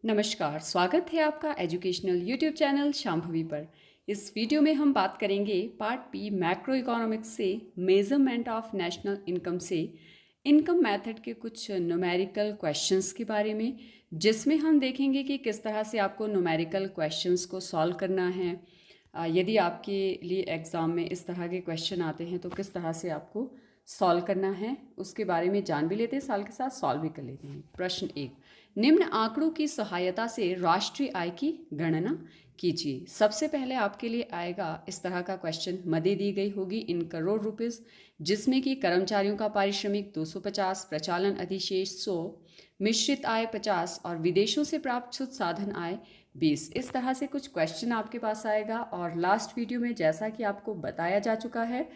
नमस्कार, स्वागत है आपका एजुकेशनल यूट्यूब चैनल शांभवी पर। इस वीडियो में हम बात करेंगे पार्ट बी मैक्रो इकोनॉमिक्स से मेजरमेंट ऑफ नेशनल इनकम से इनकम मेथड के कुछ न्यूमेरिकल क्वेश्चंस के बारे में, जिसमें हम देखेंगे कि किस तरह से आपको न्यूमेरिकल क्वेश्चंस को सॉल्व करना है। यदि आपके लिए एग्ज़ाम में इस तरह के क्वेश्चन आते हैं तो किस तरह से आपको सॉल्व करना है, उसके बारे में जान भी लेते हैं, साल के साथ सॉल्व भी कर लेते हैं। प्रश्न 1, निम्न आंकड़ों की सहायता से राष्ट्रीय आय की गणना कीजिए। सबसे पहले आपके लिए आएगा इस तरह का क्वेश्चन, मदें दी गई होगी इन करोड़ रुपीस, जिसमें कि कर्मचारियों का पारिश्रमिक 250, प्रचालन अधिशेष 100, मिश्रित आय 50 और विदेशों से प्राप्त शुद्ध साधन आय 20। इस तरह से कुछ क्वेश्चन आपके पास आएगा। और लास्ट वीडियो में जैसा कि आपको बताया जा चुका है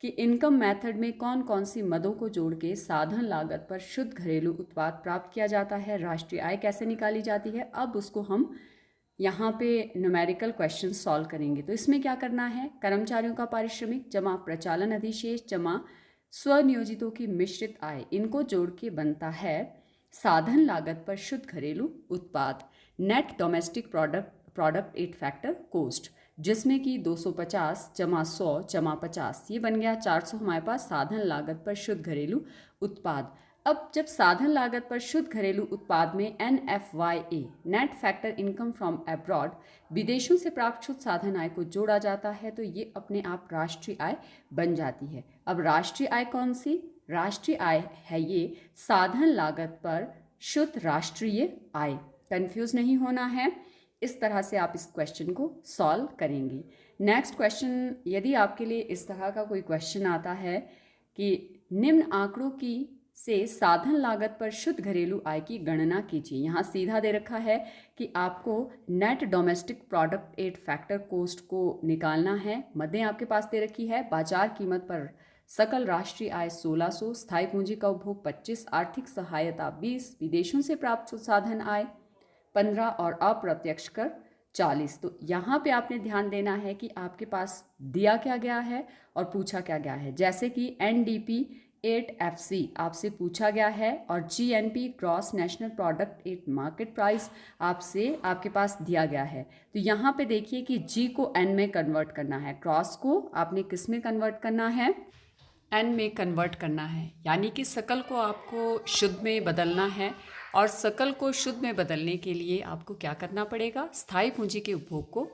कि इनकम मेथड में कौन कौन सी मदों को जोड़ के साधन लागत पर शुद्ध घरेलू उत्पाद प्राप्त किया जाता है, राष्ट्रीय आय कैसे निकाली जाती है, अब उसको हम यहाँ पे न्यूमेरिकल क्वेश्चन सॉल्व करेंगे। तो इसमें क्या करना है, कर्मचारियों का पारिश्रमिक जमा प्रचालन अधिशेष जमा स्वनियोजितों की मिश्रित आय, इनको जोड़ के बनता है साधन लागत पर शुद्ध घरेलू उत्पाद, net domestic product at factor cost, जिसमें कि 250 जमा 100 जमा 50, ये बन गया 400 हमारे पास साधन लागत पर शुद्ध घरेलू उत्पाद। अब जब साधन लागत पर शुद्ध घरेलू उत्पाद में NFYA net factor income from abroad, विदेशों से प्राप्त शुद्ध साधन आय को जोड़ा जाता है तो ये अपने आप राष्ट्रीय आय बन जाती है। अब राष्ट्रीय आय कौन सी, राष्ट्रीय आय है ये साधन लागत पर शुद्ध राष्ट्रीय आय। कंफ्यूज नहीं होना है, इस तरह से आप इस क्वेश्चन को सॉल्व करेंगी। नेक्स्ट क्वेश्चन, यदि आपके लिए इस तरह का कोई क्वेश्चन आता है कि निम्न आंकड़ों की से साधन लागत पर शुद्ध घरेलू आय की गणना कीजिए। यहाँ सीधा दे रखा है कि आपको net domestic product at factor cost को निकालना है। मदें आपके पास दे रखी है, बाजार कीमत पर सकल राष्ट्रीय आय 1600, स्थायी पूंजी का उपभोग 25, आर्थिक सहायता 20, विदेशों से प्राप्त साधन आय 15 और अप्रत्यक्ष कर 40। तो यहाँ पे आपने ध्यान देना है कि आपके पास दिया क्या गया है और पूछा क्या गया है। जैसे कि NDP 8FC आपसे पूछा गया है और GNP gross national product at market price आपके पास दिया गया है। तो यहाँ पे देखिए कि G को N में कन्वर्ट करना है, क्रॉस को आपने किस में कन्वर्ट करना है, N में कन्वर्ट करना है, यानी कि सकल को आपको शुद्ध में बदलना है। और सकल को शुद्ध में बदलने के लिए आपको क्या करना पड़ेगा, स्थायी पूंजी के उपभोग को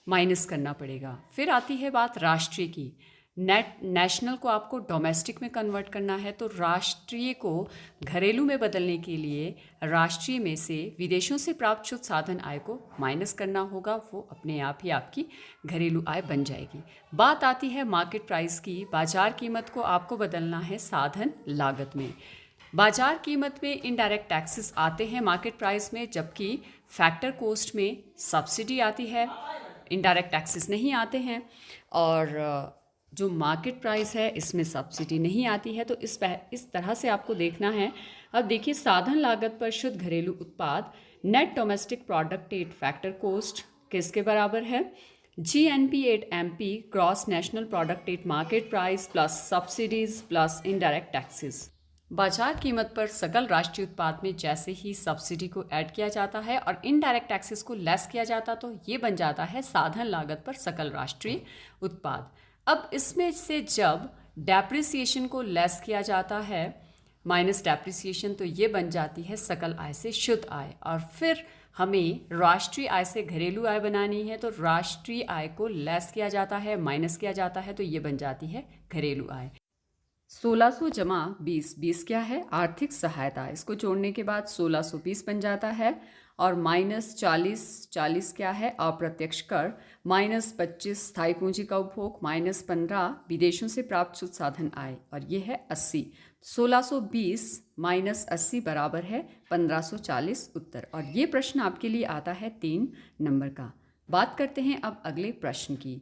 माइनस करना पड़ेगा। फिर आती है बात राष्ट्रीय की, नेशनल को आपको डोमेस्टिक में कन्वर्ट करना है, तो राष्ट्रीय को घरेलू में बदलने के लिए राष्ट्रीय में से विदेशों से प्राप्त शुद्ध साधन आय को माइनस करना होगा, वो अपने आप ही आपकी घरेलू आय बन जाएगी। बात आती है मार्केट प्राइस की, बाजार कीमत को आपको बदलना है साधन लागत में। बाजार कीमत में इनडायरेक्ट टैक्सेस आते हैं मार्केट प्राइस में, जबकि फैक्टर कोस्ट में सब्सिडी आती है, इनडायरेक्ट टैक्सेस नहीं आते हैं। और जो मार्केट प्राइस है इसमें सब्सिडी नहीं आती है। तो इस तरह से आपको देखना है। अब देखिए, साधन लागत पर शुद्ध घरेलू उत्पाद net domestic product at factor cost किसके बराबर है, GNP 8MP cross national product at market price plus subsidies plus indirect taxes. बाजार कीमत पर सकल राष्ट्रीय उत्पाद में जैसे ही सब्सिडी को ऐड किया जाता है और इनडायरेक्ट टैक्सेस को लेस किया जाता तो ये बन जाता है साधन लागत पर सकल राष्ट्रीय उत्पाद। अब इसमें से जब डेप्रिसिएशन को लेस किया जाता है, माइनस डेप्रिसिएशन, तो ये बन जाती है सकल आय से शुद्ध आय। और फिर हमें राष्ट्रीय आय से घरेलू आय बनानी है, तो राष्ट्रीय आय को लेस किया जाता है, माइनस किया जाता है, तो ये बन जाती है घरेलू आय। 1600 जमा 20, 20 क्या है, आर्थिक सहायता, इसको जोड़ने के बाद 1620 बन जाता है। और माइनस 40, 40 क्या है, अप्रत्यक्ष कर, माइनस 25 स्थायी पूंजी का उपभोग, माइनस 15 विदेशों से प्राप्त शुद्ध साधन आय, और ये है 80। 1620 माइनस 80 बराबर है 1540 उत्तर। और ये प्रश्न आपके लिए आता है 3 नंबर का। बात करते हैं अब अगले प्रश्न की,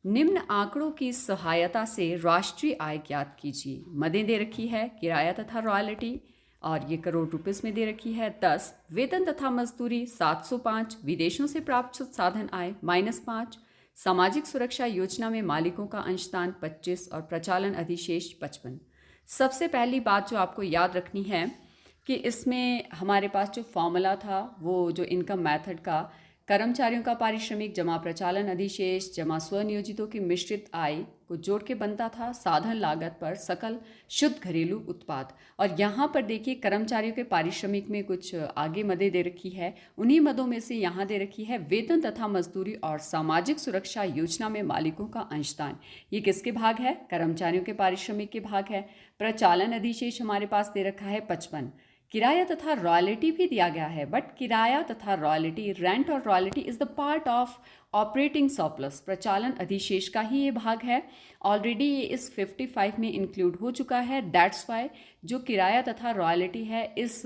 निम्न आंकड़ों की सहायता से राष्ट्रीय आय ज्ञात कीजिए। मदें दे रखी है, किराया तथा रॉयल्टी, और ये करोड़ रुपीस में दे रखी है 10, वेतन तथा मजदूरी 705, विदेशों से प्राप्त शुद्ध साधन आय -5, सामाजिक सुरक्षा योजना में मालिकों का अंशदान 25 और प्रचालन अधिशेष 55। सबसे पहली बात जो आपको याद रखनी है कि इसमें हमारे पास जो फॉर्मूला था वो जो इनकम मेथड का कर्मचारियों का पारिश्रमिक जमा प्रचालन अधिशेष जमा स्वनियोजितों की मिश्रित आय को जोड़ के बनता था साधन लागत पर सकल शुद्ध घरेलू उत्पाद। और यहाँ पर देखिए कर्मचारियों के पारिश्रमिक में कुछ आगे मदें दे रखी है। उन्हीं मदों में से यहाँ दे रखी है वेतन तथा मजदूरी और सामाजिक सुरक्षा योजना में मालिकों का अंशदान। ये किसके भाग है? कर्मचारियों के पारिश्रमिक के भाग है। प्रचालन अधिशेष हमारे पास दे रखा है 55। किराया तथा रॉयल्टी भी दिया गया है, बट किराया तथा रॉयल्टी, रेंट और royalty is the part of operating surplus. प्रचालन अधिशेष का ही ये भाग है। ऑलरेडी ये इस 55 में इंक्लूड हो चुका है। दैट्स वाई जो किराया तथा रॉयल्टी है इस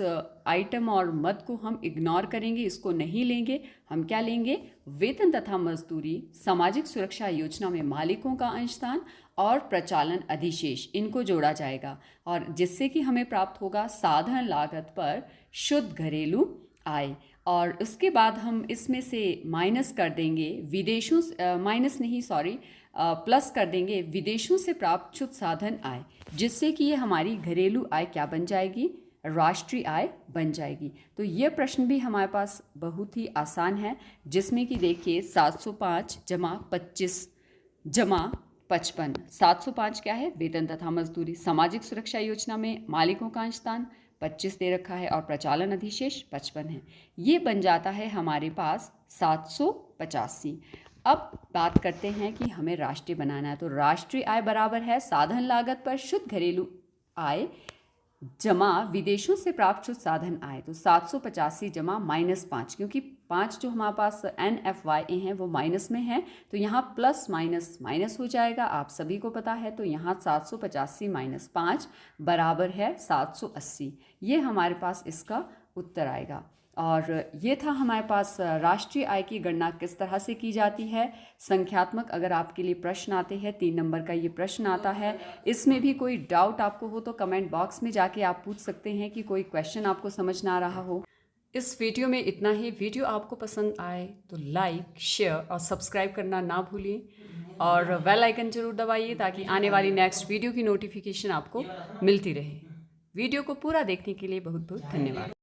आइटम और मद को हम इग्नोर करेंगे, इसको नहीं लेंगे। हम क्या लेंगे? वेतन तथा मजदूरी, सामाजिक सुरक्षा योजना में मालिकों का अंशदान और प्रचालन अधिशेष, इनको जोड़ा जाएगा और जिससे कि हमें प्राप्त होगा साधन लागत पर शुद्ध घरेलू आय। और उसके बाद हम इसमें से माइनस कर देंगे विदेशों माइनस नहीं सॉरी प्लस कर देंगे विदेशों से प्राप्त शुद्ध साधन आय, जिससे कि ये हमारी घरेलू आय क्या बन जाएगी? राष्ट्रीय आय बन जाएगी। तो ये प्रश्न भी हमारे पास बहुत ही आसान है, जिसमें कि देखिए 705 जमा 25 जमा 55। 705 क्या है? वेतन तथा मजदूरी, सामाजिक सुरक्षा योजना में मालिकों का अंशदान 25 दे रखा है और प्रचालन अधिशेष 55 है। ये बन जाता है हमारे पास 785। अब बात करते हैं कि हमें राष्ट्रीय बनाना है। तो राष्ट्रीय आय बराबर है साधन लागत पर शुद्ध घरेलू आय जमा विदेशों से प्राप्त शुद्ध साधन आय। तो 785 जमा -5, क्योंकि 5 जो हमारे पास NFYA हैं वो माइनस में है, तो यहाँ प्लस माइनस माइनस हो जाएगा, आप सभी को पता है। तो यहाँ 785 - 5 बराबर है 780। ये हमारे पास इसका उत्तर आएगा। और ये था हमारे पास राष्ट्रीय आय की गणना किस तरह से की जाती है। संख्यात्मक अगर आपके लिए प्रश्न आते हैं, 3 नंबर का ये प्रश्न आता है, इसमें भी कोई डाउट आपको हो तो कमेंट बॉक्स में जाके आप पूछ सकते हैं कि कोई क्वेश्चन आपको समझ ना आ रहा हो। इस वीडियो में इतना ही। वीडियो आपको पसंद आए तो लाइक, शेयर और सब्सक्राइब करना ना भूलिए और बेल आइकन जरूर दबाइए ताकि आने वाली नेक्स्ट वीडियो की नोटिफिकेशन आपको मिलती रहे। वीडियो को पूरा देखने के लिए बहुत बहुत धन्यवाद।